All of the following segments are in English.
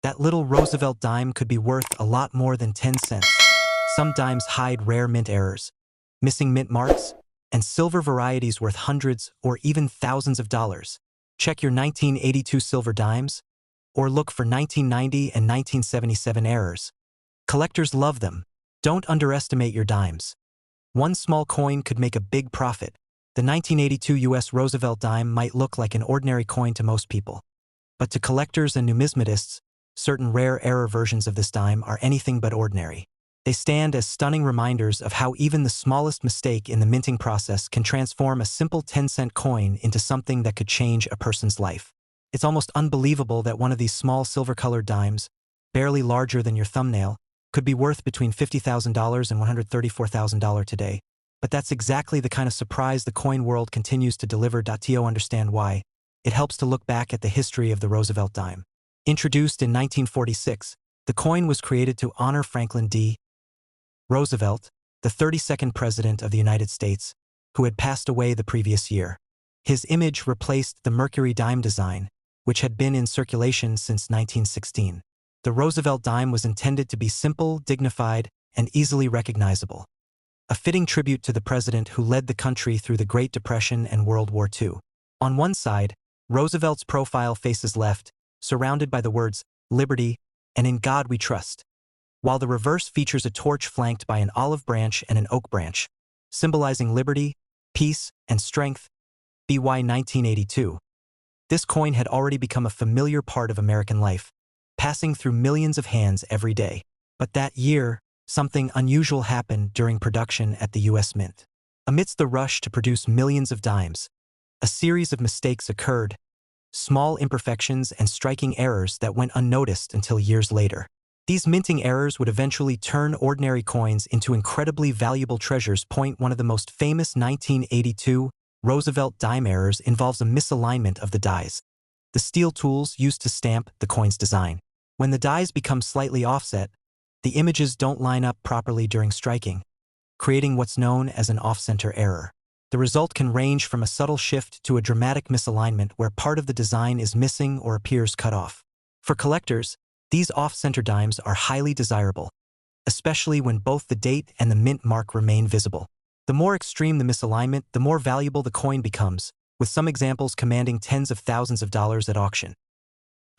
That little Roosevelt dime could be worth a lot more than 10 cents. Some dimes hide rare mint errors, missing mint marks, and silver varieties worth hundreds or even thousands of dollars. Check your 1982 silver dimes, or look for 1990 and 1977 errors. Collectors love them. Don't underestimate your dimes. One small coin could make a big profit. The 1982 US Roosevelt dime might look like an ordinary coin to most people. But to collectors and numismatists, certain rare error versions of this dime are anything but ordinary. They stand as stunning reminders of how even the smallest mistake in the minting process can transform a simple 10-cent coin into something that could change a person's life. It's almost unbelievable that one of these small silver-colored dimes, barely larger than your thumbnail, could be worth between $50,000 and $134,000 today. But that's exactly the kind of surprise the coin world continues to deliver. To understand why, it helps to look back at the history of the Roosevelt dime. Introduced in 1946, the coin was created to honor Franklin D. Roosevelt, the 32nd President of the United States, who had passed away the previous year. His image replaced the Mercury dime design, which had been in circulation since 1916. The Roosevelt dime was intended to be simple, dignified, and easily recognizable. A fitting tribute to the president who led the country through the Great Depression and World War II. On one side, Roosevelt's profile faces left, surrounded by the words, "Liberty," and "In God We Trust," while the reverse features a torch flanked by an olive branch and an oak branch, symbolizing liberty, peace, and strength. BY 1982. This coin had already become a familiar part of American life, passing through millions of hands every day. But that year, something unusual happened during production at the U.S. Mint. Amidst the rush to produce millions of dimes, a series of mistakes occurred, small imperfections and striking errors that went unnoticed until years later. These minting errors would eventually turn ordinary coins into incredibly valuable treasures. One of the most famous 1982 Roosevelt dime errors involves a misalignment of the dies, the steel tools used to stamp the coin's design. When the dies become slightly offset, the images don't line up properly during striking, creating what's known as an off-center error. The result can range from a subtle shift to a dramatic misalignment where part of the design is missing or appears cut off. For collectors, these off-center dimes are highly desirable, especially when both the date and the mint mark remain visible. The more extreme the misalignment, the more valuable the coin becomes, with some examples commanding tens of thousands of dollars at auction.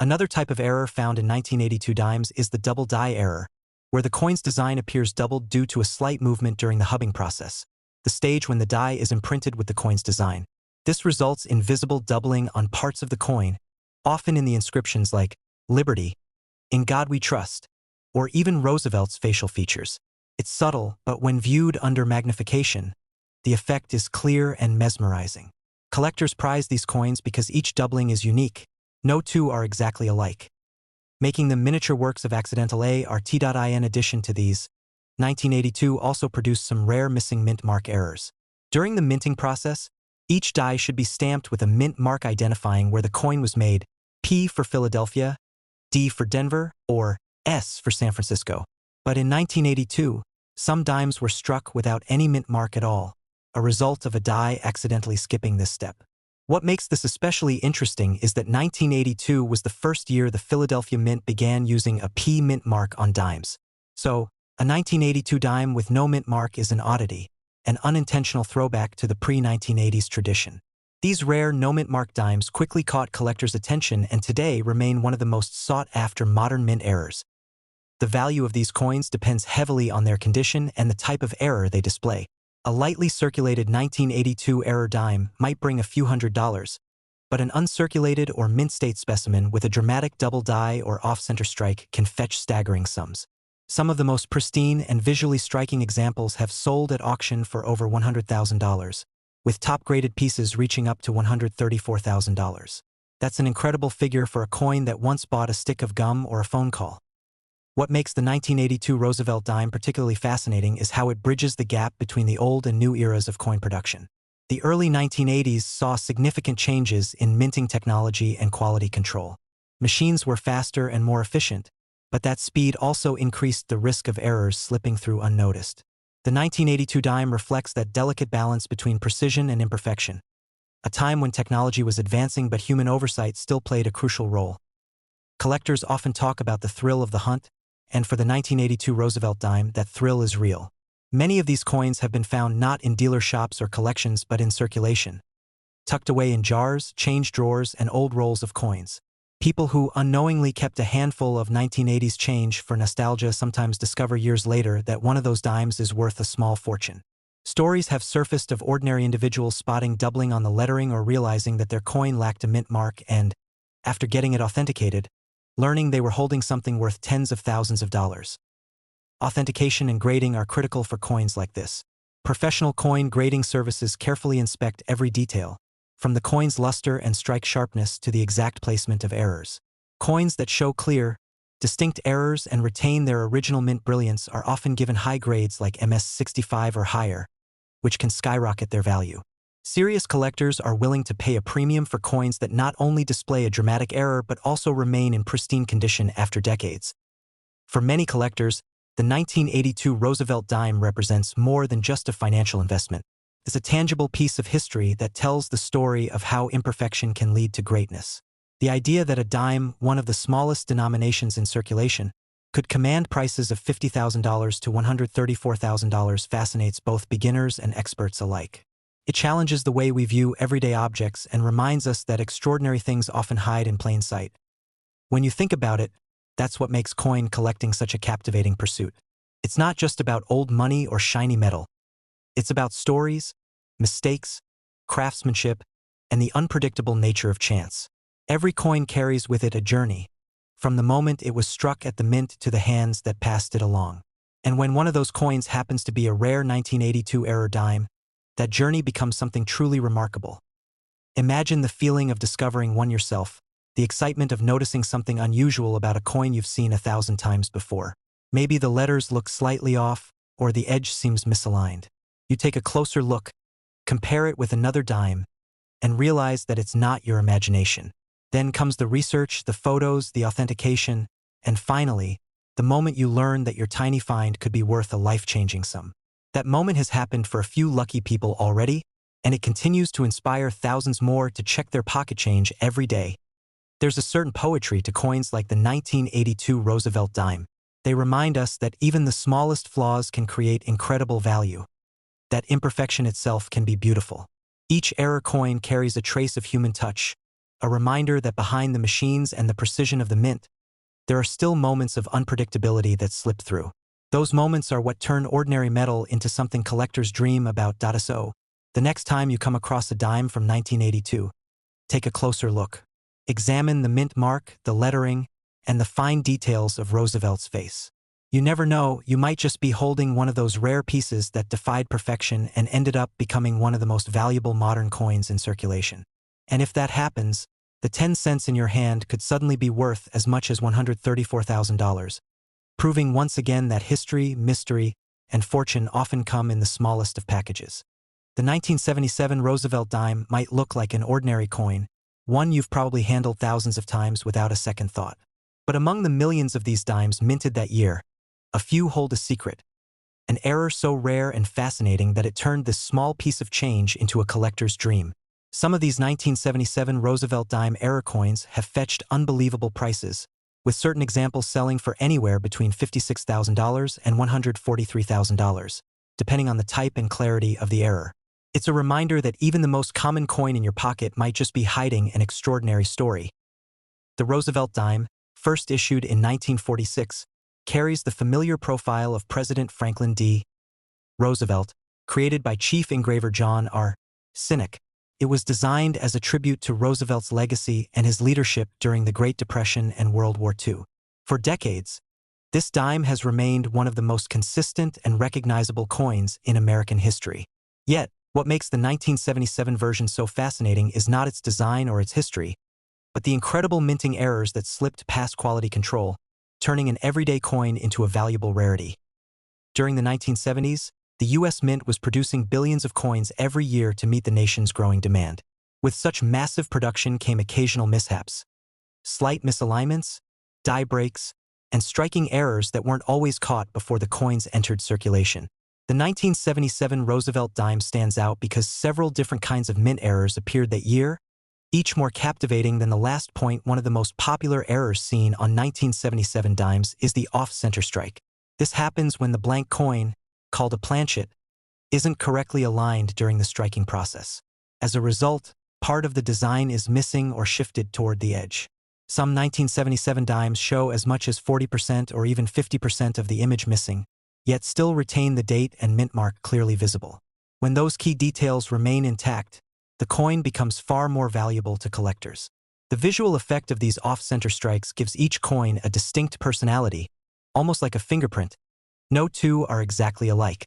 Another type of error found in 1982 dimes is the double die error, where the coin's design appears doubled due to a slight movement during the hubbing process, the stage when the die is imprinted with the coin's design. This results in visible doubling on parts of the coin, often in the inscriptions like "Liberty," "In God We Trust," or even Roosevelt's facial features. It's subtle, but when viewed under magnification, the effect is clear and mesmerizing. Collectors prize these coins because each doubling is unique. No two are exactly alike, making them miniature works of accidental art. In addition to these, 1982 also produced some rare missing mint mark errors. During the minting process, each die should be stamped with a mint mark identifying where the coin was made, P for Philadelphia, D for Denver, or S for San Francisco. But in 1982, some dimes were struck without any mint mark at all, a result of a die accidentally skipping this step. What makes this especially interesting is that 1982 was the first year the Philadelphia Mint began using a P mint mark on dimes. So, a 1982 dime with no mint mark is an oddity, an unintentional throwback to the pre-1980s tradition. These rare no-mint mark dimes quickly caught collectors' attention and today remain one of the most sought-after modern mint errors. The value of these coins depends heavily on their condition and the type of error they display. A lightly circulated 1982 error dime might bring a few $100s, but an uncirculated or mint-state specimen with a dramatic double die or off-center strike can fetch staggering sums. Some of the most pristine and visually striking examples have sold at auction for over $100,000, with top-graded pieces reaching up to $134,000. That's an incredible figure for a coin that once bought a stick of gum or a phone call. What makes the 1982 Roosevelt dime particularly fascinating is how it bridges the gap between the old and new eras of coin production. The early 1980s saw significant changes in minting technology and quality control. Machines were faster and more efficient, but that speed also increased the risk of errors slipping through unnoticed. The 1982 dime reflects that delicate balance between precision and imperfection, a time when technology was advancing but human oversight still played a crucial role. Collectors often talk about the thrill of the hunt, and for the 1982 Roosevelt Dime, that thrill is real. Many of these coins have been found not in dealer shops or collections but in circulation, tucked away in jars, change drawers, and old rolls of coins. People who unknowingly kept a handful of 1980s change for nostalgia sometimes discover years later that one of those dimes is worth a small fortune. Stories have surfaced of ordinary individuals spotting doubling on the lettering or realizing that their coin lacked a mint mark and, after getting it authenticated, learning they were holding something worth tens of thousands of dollars. Authentication and grading are critical for coins like this. Professional coin grading services carefully inspect every detail, from the coin's luster and strike sharpness to the exact placement of errors. Coins that show clear, distinct errors and retain their original mint brilliance are often given high grades like MS65 or higher, which can skyrocket their value. Serious collectors are willing to pay a premium for coins that not only display a dramatic error but also remain in pristine condition after decades. For many collectors, the 1982 Roosevelt Dime represents more than just a financial investment. It's a tangible piece of history that tells the story of how imperfection can lead to greatness. The idea that a dime, one of the smallest denominations in circulation, could command prices of $50,000 to $134,000 fascinates both beginners and experts alike. It challenges the way we view everyday objects and reminds us that extraordinary things often hide in plain sight. When you think about it, that's what makes coin collecting such a captivating pursuit. It's not just about old money or shiny metal. It's about stories, mistakes, craftsmanship, and the unpredictable nature of chance. Every coin carries with it a journey, from the moment it was struck at the mint to the hands that passed it along. And when one of those coins happens to be a rare 1982 era dime, that journey becomes something truly remarkable. Imagine the feeling of discovering one yourself, the excitement of noticing something unusual about a coin you've seen 1,000 times before. Maybe the letters look slightly off, or the edge seems misaligned. You take a closer look, compare it with another dime, and realize that it's not your imagination. Then comes the research, the photos, the authentication, and finally, the moment you learn that your tiny find could be worth a life-changing sum. That moment has happened for a few lucky people already, and it continues to inspire thousands more to check their pocket change every day. There's a certain poetry to coins like the 1982 Roosevelt Dime. They remind us that even the smallest flaws can create incredible value, that imperfection itself can be beautiful. Each error coin carries a trace of human touch, a reminder that behind the machines and the precision of the mint, there are still moments of unpredictability that slip through. Those moments are what turn ordinary metal into something collectors dream about. So, the next time you come across a dime from 1982, take a closer look. Examine the mint mark, the lettering, and the fine details of Roosevelt's face. You never know, you might just be holding one of those rare pieces that defied perfection and ended up becoming one of the most valuable modern coins in circulation. And if that happens, the 10 cents in your hand could suddenly be worth as much as $134,000. Proving once again that history, mystery, and fortune often come in the smallest of packages. The 1977 Roosevelt Dime might look like an ordinary coin, one you've probably handled thousands of times without a second thought. But among the millions of these dimes minted that year, a few hold a secret, an error so rare and fascinating that it turned this small piece of change into a collector's dream. Some of these 1977 Roosevelt Dime error coins have fetched unbelievable prices, with certain examples selling for anywhere between $56,000 and $143,000, depending on the type and clarity of the error. It's a reminder that even the most common coin in your pocket might just be hiding an extraordinary story. The Roosevelt Dime, first issued in 1946, carries the familiar profile of President Franklin D. Roosevelt, created by Chief Engraver John R. Sinek. It was designed as a tribute to Roosevelt's legacy and his leadership during the Great Depression and World War II. For decades, this dime has remained one of the most consistent and recognizable coins in American history. Yet, what makes the 1977 version so fascinating is not its design or its history, but the incredible minting errors that slipped past quality control, turning an everyday coin into a valuable rarity. During the 1970s, the U.S. Mint was producing billions of coins every year to meet the nation's growing demand. With such massive production came occasional mishaps, slight misalignments, die breaks, and striking errors that weren't always caught before the coins entered circulation. The 1977 Roosevelt Dime stands out because several different kinds of mint errors appeared that year, each more captivating than the last point. One of the most popular errors seen on 1977 dimes is the off-center strike. This happens when the blank coin, called a planchet, isn't correctly aligned during the striking process. As a result, part of the design is missing or shifted toward the edge. Some 1977 dimes show as much as 40% or even 50% of the image missing, yet still retain the date and mint mark clearly visible. When those key details remain intact, the coin becomes far more valuable to collectors. The visual effect of these off-center strikes gives each coin a distinct personality, almost like a fingerprint. No two are exactly alike.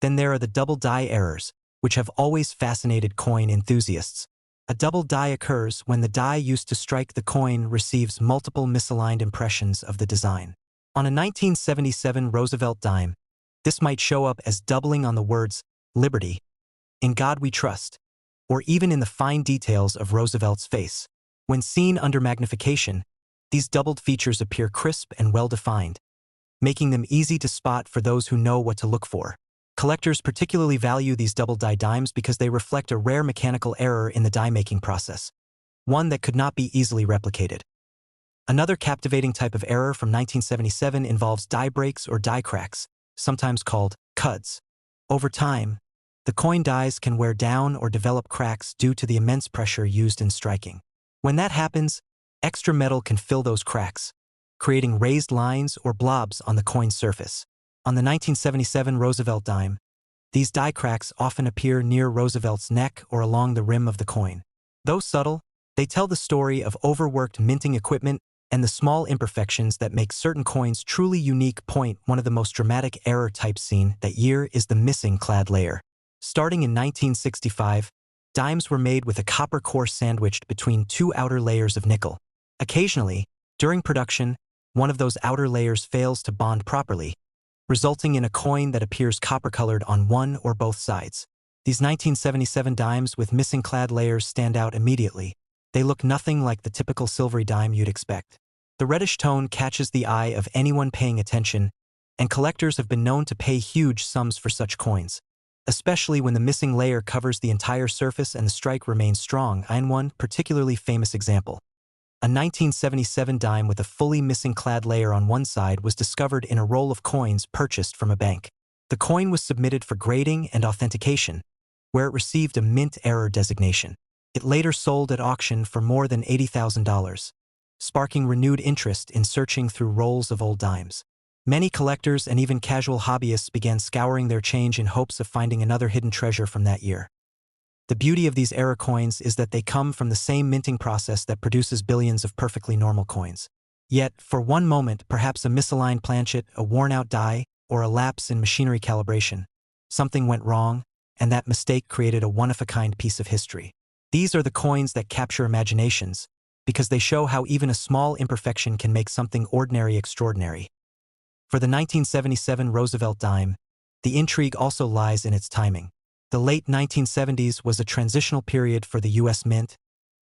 Then there are the double die errors, which have always fascinated coin enthusiasts. A double die occurs when the die used to strike the coin receives multiple misaligned impressions of the design. On a 1977 Roosevelt dime, this might show up as doubling on the words "Liberty," "In God We Trust," or even in the fine details of Roosevelt's face. When seen under magnification, these doubled features appear crisp and well-defined, making them easy to spot for those who know what to look for. Collectors particularly value these double die dimes because they reflect a rare mechanical error in the die-making process, one that could not be easily replicated. Another captivating type of error from 1977 involves die breaks or die cracks, sometimes called cuds. Over time, the coin dies can wear down or develop cracks due to the immense pressure used in striking. When that happens, extra metal can fill those cracks, creating raised lines or blobs on the coin's surface. On the 1977 Roosevelt dime, these die cracks often appear near Roosevelt's neck or along the rim of the coin. Though subtle, they tell the story of overworked minting equipment and the small imperfections that make certain coins truly unique. One of the most dramatic error types seen that year is the missing clad layer. Starting in 1965, dimes were made with a copper core sandwiched between two outer layers of nickel. Occasionally, during production, one of those outer layers fails to bond properly, resulting in a coin that appears copper-colored on one or both sides. These 1977 dimes with missing clad layers stand out immediately. They look nothing like the typical silvery dime you'd expect. The reddish tone catches the eye of anyone paying attention, and collectors have been known to pay huge sums for such coins, especially when the missing layer covers the entire surface and the strike remains strong. One particularly famous example. A 1977 dime with a fully missing clad layer on one side was discovered in a roll of coins purchased from a bank. The coin was submitted for grading and authentication, where it received a mint error designation. It later sold at auction for more than $80,000, sparking renewed interest in searching through rolls of old dimes. Many collectors and even casual hobbyists began scouring their change in hopes of finding another hidden treasure from that year. The beauty of these error coins is that they come from the same minting process that produces billions of perfectly normal coins. Yet, for one moment, perhaps a misaligned planchet, a worn-out die, or a lapse in machinery calibration, something went wrong, and that mistake created a one-of-a-kind piece of history. These are the coins that capture imaginations, because they show how even a small imperfection can make something ordinary extraordinary. For the 1977 Roosevelt dime, the intrigue also lies in its timing. The late 1970s was a transitional period for the U.S. Mint,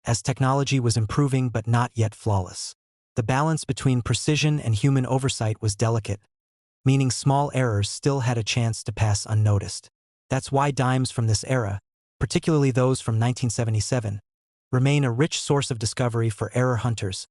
as technology was improving but not yet flawless. The balance between precision and human oversight was delicate, meaning small errors still had a chance to pass unnoticed. That's why dimes from this era, particularly those from 1977, remain a rich source of discovery for error hunters.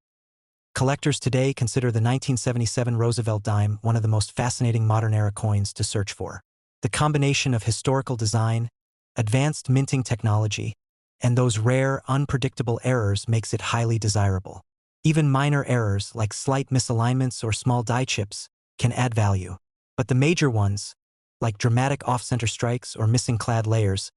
Collectors today consider the 1977 Roosevelt dime one of the most fascinating modern-era coins to search for. The combination of historical design, advanced minting technology, and those rare, unpredictable errors makes it highly desirable. Even minor errors, like slight misalignments or small die chips, can add value. But the major ones, like dramatic off-center strikes or missing clad layers,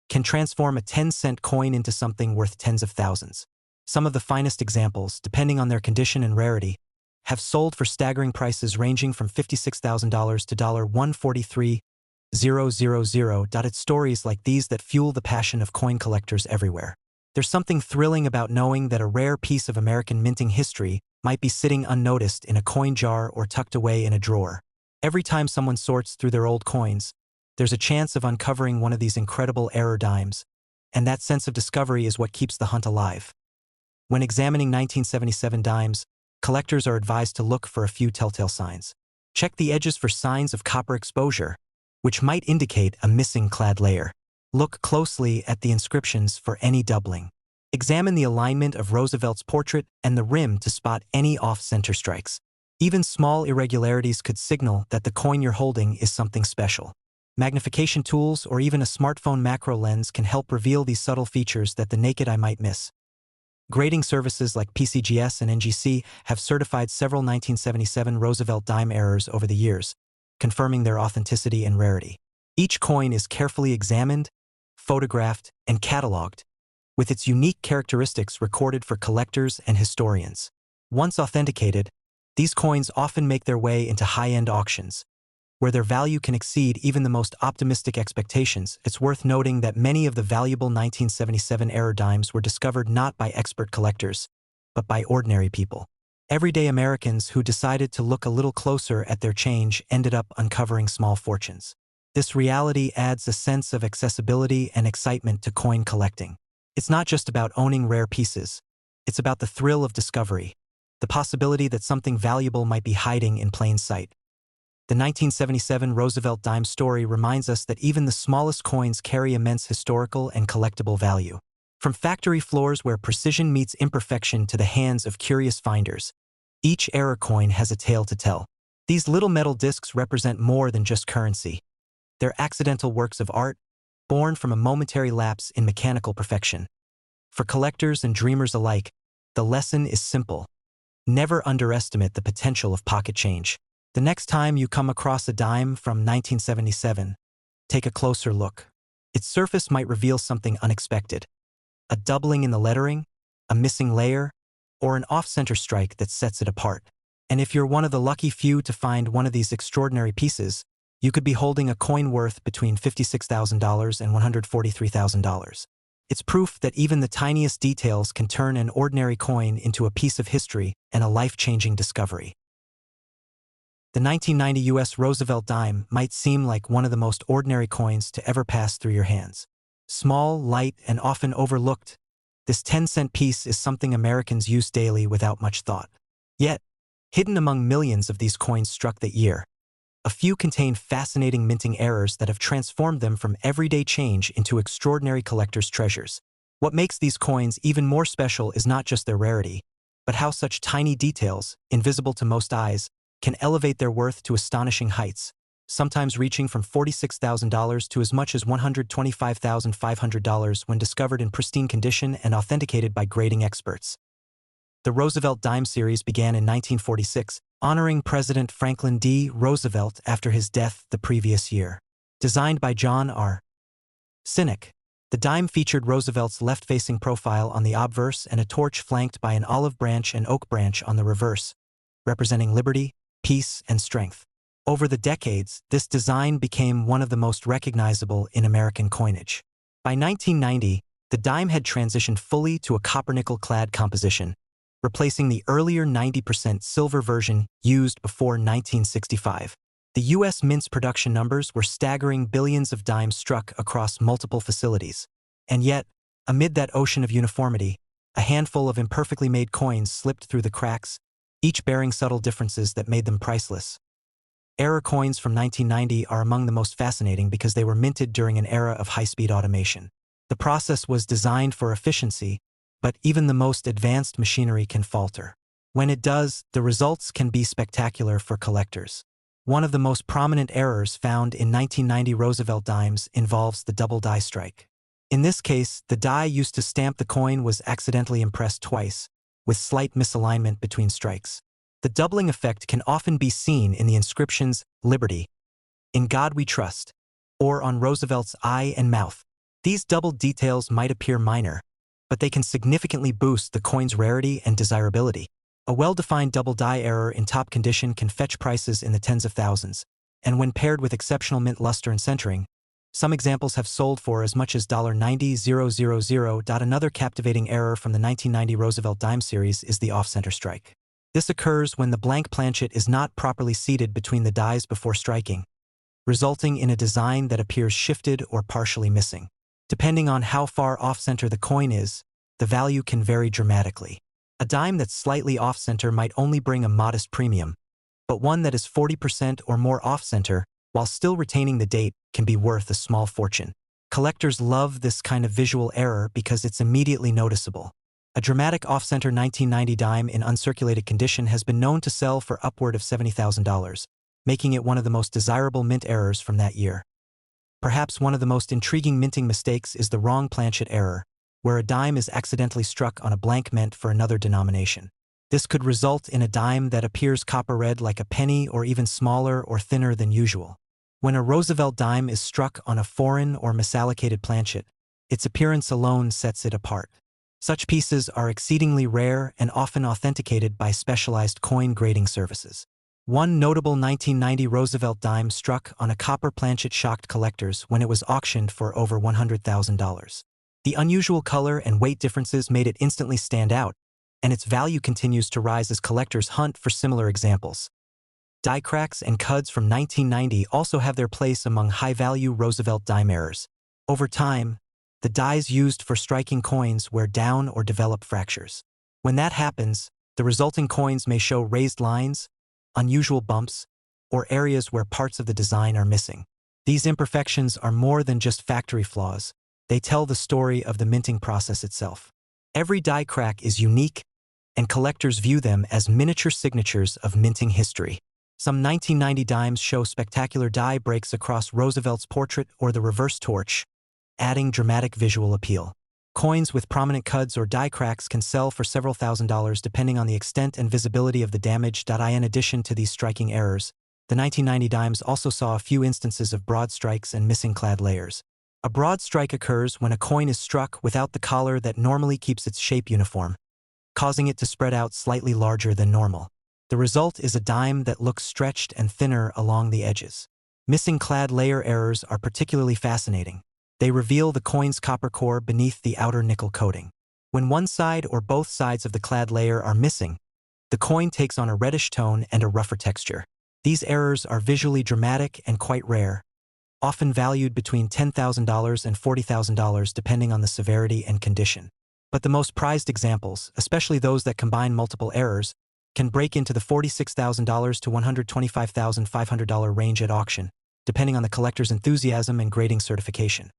can transform a 10-cent coin into something worth tens of thousands. Some of the finest examples, depending on their condition and rarity, have sold for staggering prices ranging from $56,000 to $143,000. It's stories like these that fuel the passion of coin collectors everywhere. There's something thrilling about knowing that a rare piece of American minting history might be sitting unnoticed in a coin jar or tucked away in a drawer. Every time someone sorts through their old coins, there's a chance of uncovering one of these incredible error dimes, and that sense of discovery is what keeps the hunt alive. When examining 1977 dimes, collectors are advised to look for a few telltale signs. Check the edges for signs of copper exposure, which might indicate a missing clad layer. Look closely at the inscriptions for any doubling. Examine the alignment of Roosevelt's portrait and the rim to spot any off-center strikes. Even small irregularities could signal that the coin you're holding is something special. Magnification tools or even a smartphone macro lens can help reveal these subtle features that the naked eye might miss. Grading services like PCGS and NGC have certified several 1977 Roosevelt Dime errors over the years, confirming their authenticity and rarity. Each coin is carefully examined, photographed, and cataloged, with its unique characteristics recorded for collectors and historians. Once authenticated, these coins often make their way into high-end auctions, where their value can exceed even the most optimistic expectations. It's worth noting that many of the valuable 1977 error dimes were discovered not by expert collectors, but by ordinary people. Everyday Americans who decided to look a little closer at their change ended up uncovering small fortunes. This reality adds a sense of accessibility and excitement to coin collecting. It's not just about owning rare pieces. It's about the thrill of discovery, the possibility that something valuable might be hiding in plain sight. The 1977 Roosevelt Dime story reminds us that even the smallest coins carry immense historical and collectible value. From factory floors where precision meets imperfection to the hands of curious finders, each error coin has a tale to tell. These little metal discs represent more than just currency. They're accidental works of art, born from a momentary lapse in mechanical perfection. For collectors and dreamers alike, the lesson is simple. Never underestimate the potential of pocket change. The next time you come across a dime from 1977, take a closer look. Its surface might reveal something unexpected. A doubling in the lettering, a missing layer, or an off-center strike that sets it apart. And if you're one of the lucky few to find one of these extraordinary pieces, you could be holding a coin worth between $56,000 and $143,000. It's proof that even the tiniest details can turn an ordinary coin into a piece of history and a life-changing discovery. The 1990 U.S. Roosevelt Dime might seem like one of the most ordinary coins to ever pass through your hands. Small, light, and often overlooked, this 10-cent piece is something Americans use daily without much thought. Yet, hidden among millions of these coins struck that year, a few contain fascinating minting errors that have transformed them from everyday change into extraordinary collector's treasures. What makes these coins even more special is not just their rarity, but how such tiny details, invisible to most eyes, can elevate their worth to astonishing heights, sometimes reaching from $46,000 to as much as $125,500 when discovered in pristine condition and authenticated by grading experts. The Roosevelt Dime series began in 1946, honoring President Franklin D. Roosevelt after his death the previous year. Designed by John R. Sinek, the dime featured Roosevelt's left-facing profile on the obverse and a torch flanked by an olive branch and oak branch on the reverse, representing liberty, peace, and strength. Over the decades, this design became one of the most recognizable in American coinage. By 1990, the dime had transitioned fully to a copper-nickel-clad composition, replacing the earlier 90% silver version used before 1965. The U.S. Mint's production numbers were staggering, billions of dimes struck across multiple facilities. And yet, amid that ocean of uniformity, a handful of imperfectly made coins slipped through the cracks, each bearing subtle differences that made them priceless. Error coins from 1990 are among the most fascinating because they were minted during an era of high-speed automation. The process was designed for efficiency, but even the most advanced machinery can falter. When it does, the results can be spectacular for collectors. One of the most prominent errors found in 1990 Roosevelt dimes involves the double die strike. In this case, the die used to stamp the coin was accidentally impressed twice, with slight misalignment between strikes. The doubling effect can often be seen in the inscriptions "Liberty," "In God We Trust," or on Roosevelt's eye and mouth. These doubled details might appear minor, but they can significantly boost the coin's rarity and desirability. A well-defined double die error in top condition can fetch prices in the tens of thousands, and when paired with exceptional mint luster and centering, some examples have sold for as much as $90,000. Another captivating error from the 1990 Roosevelt Dime series is the off-center strike. This occurs when the blank planchet is not properly seated between the dies before striking, resulting in a design that appears shifted or partially missing. Depending on how far off-center the coin is, the value can vary dramatically. A dime that's slightly off-center might only bring a modest premium, but one that is 40% or more off-center, while still retaining the date, can be worth a small fortune. Collectors love this kind of visual error because it's immediately noticeable. A dramatic off-center 1990 dime in uncirculated condition has been known to sell for upward of $70,000, making it one of the most desirable mint errors from that year. Perhaps one of the most intriguing minting mistakes is the wrong planchet error, where a dime is accidentally struck on a blank meant for another denomination. This could result in a dime that appears copper red like a penny or even smaller or thinner than usual. When a Roosevelt dime is struck on a foreign or misallocated planchet, its appearance alone sets it apart. Such pieces are exceedingly rare and often authenticated by specialized coin grading services. One notable 1990 Roosevelt dime struck on a copper planchet shocked collectors when it was auctioned for over $100,000. The unusual color and weight differences made it instantly stand out, and its value continues to rise as collectors hunt for similar examples. Die cracks and cuds from 1990 also have their place among high-value Roosevelt dime errors. Over time, the dies used for striking coins wear down or develop fractures. When that happens, the resulting coins may show raised lines, unusual bumps, or areas where parts of the design are missing. These imperfections are more than just factory flaws. They tell the story of the minting process itself. Every die crack is unique, and collectors view them as miniature signatures of minting history. Some 1990 dimes show spectacular die breaks across Roosevelt's portrait or the reverse torch, adding dramatic visual appeal. Coins with prominent cuds or die cracks can sell for several $1,000s depending on the extent and visibility of the damage. In addition to these striking errors, the 1990 dimes also saw a few instances of broad strikes and missing clad layers. A broad strike occurs when a coin is struck without the collar that normally keeps its shape uniform, causing it to spread out slightly larger than normal. The result is a dime that looks stretched and thinner along the edges. Missing clad layer errors are particularly fascinating. They reveal the coin's copper core beneath the outer nickel coating. When one side or both sides of the clad layer are missing, the coin takes on a reddish tone and a rougher texture. These errors are visually dramatic and quite rare, often valued between $10,000 and $40,000 depending on the severity and condition. But the most prized examples, especially those that combine multiple errors, can break into the $46,000 to $125,500 range at auction, depending on the collector's enthusiasm and grading certification.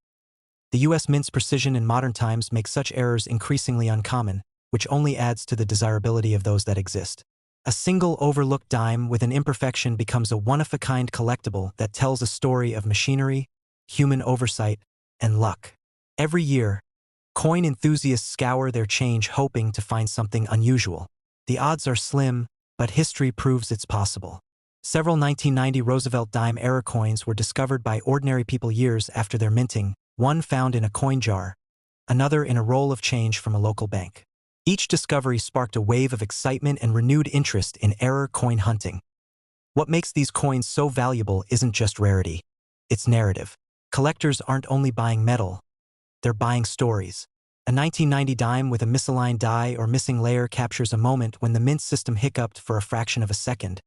The U.S. Mint's precision in modern times makes such errors increasingly uncommon, which only adds to the desirability of those that exist. A single overlooked dime with an imperfection becomes a one-of-a-kind collectible that tells a story of machinery, human oversight, and luck. Every year, coin enthusiasts scour their change hoping to find something unusual. The odds are slim, but history proves it's possible. Several 1990 Roosevelt dime error coins were discovered by ordinary people years after their minting, one found in a coin jar, another in a roll of change from a local bank. Each discovery sparked a wave of excitement and renewed interest in error coin hunting. What makes these coins so valuable isn't just rarity, it's narrative. Collectors aren't only buying metal, they're buying stories. A 1990 dime with a misaligned die or missing layer captures a moment when the mint system hiccuped for a fraction of a second,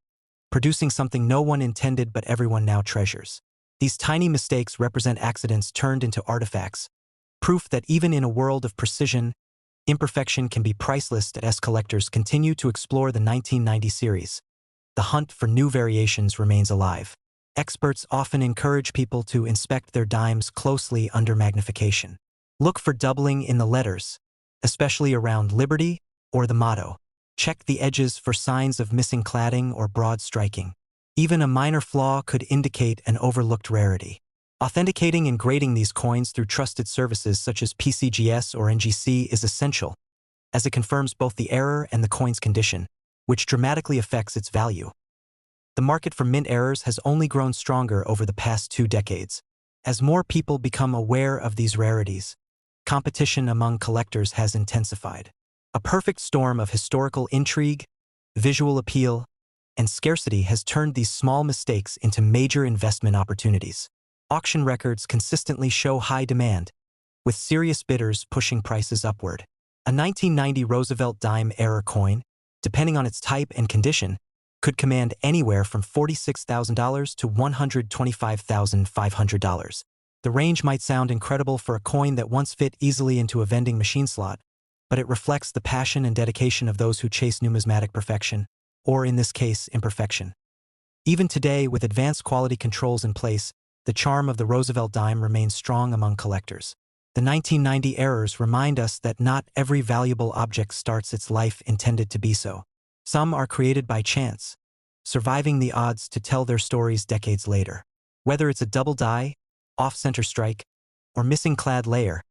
producing something no one intended but everyone now treasures. These tiny mistakes represent accidents turned into artifacts, proof that even in a world of precision, imperfection can be priceless as collectors continue to explore the 1990 series. The hunt for new variations remains alive. Experts often encourage people to inspect their dimes closely under magnification. Look for doubling in the letters, especially around Liberty or the motto. Check the edges for signs of missing cladding or broad striking. Even a minor flaw could indicate an overlooked rarity. Authenticating and grading these coins through trusted services such as PCGS or NGC is essential, as it confirms both the error and the coin's condition, which dramatically affects its value. The market for mint errors has only grown stronger over the past 2 decades. As more people become aware of these rarities, competition among collectors has intensified. A perfect storm of historical intrigue, visual appeal, and scarcity has turned these small mistakes into major investment opportunities. Auction records consistently show high demand, with serious bidders pushing prices upward. A 1990 Roosevelt dime error coin, depending on its type and condition, could command anywhere from $46,000 to $125,500. The range might sound incredible for a coin that once fit easily into a vending machine slot, but it reflects the passion and dedication of those who chase numismatic perfection, or in this case, imperfection. Even today, with advanced quality controls in place, the charm of the Roosevelt dime remains strong among collectors. The 1990 errors remind us that not every valuable object starts its life intended to be so. Some are created by chance, surviving the odds to tell their stories decades later. Whether it's a double die, off-center strike, or missing clad layer,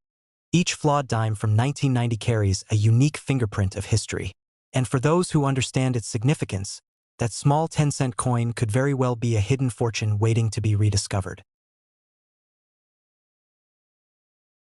each flawed dime from 1990 carries a unique fingerprint of history. And for those who understand its significance, that small 10-cent coin could very well be a hidden fortune waiting to be rediscovered.